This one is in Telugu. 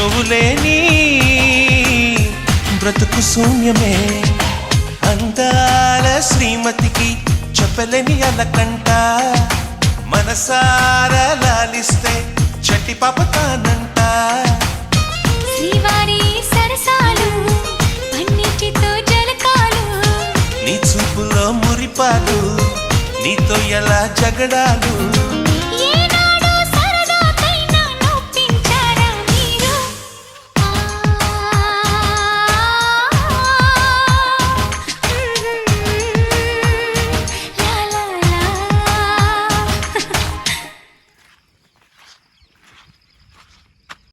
నువ్వు లేని బ్రతుకు శూన్యమే. అందాల శ్రీమతికి చెప్పలేని అలకంట, మనసారా లాలిస్తే చట్టి పాపతానంట. శ్రీవారి సరసాలు పన్నిటితో జలకాలు, నీ చూపులో మురిపాలు, నీతో ఎలా జగడాలు.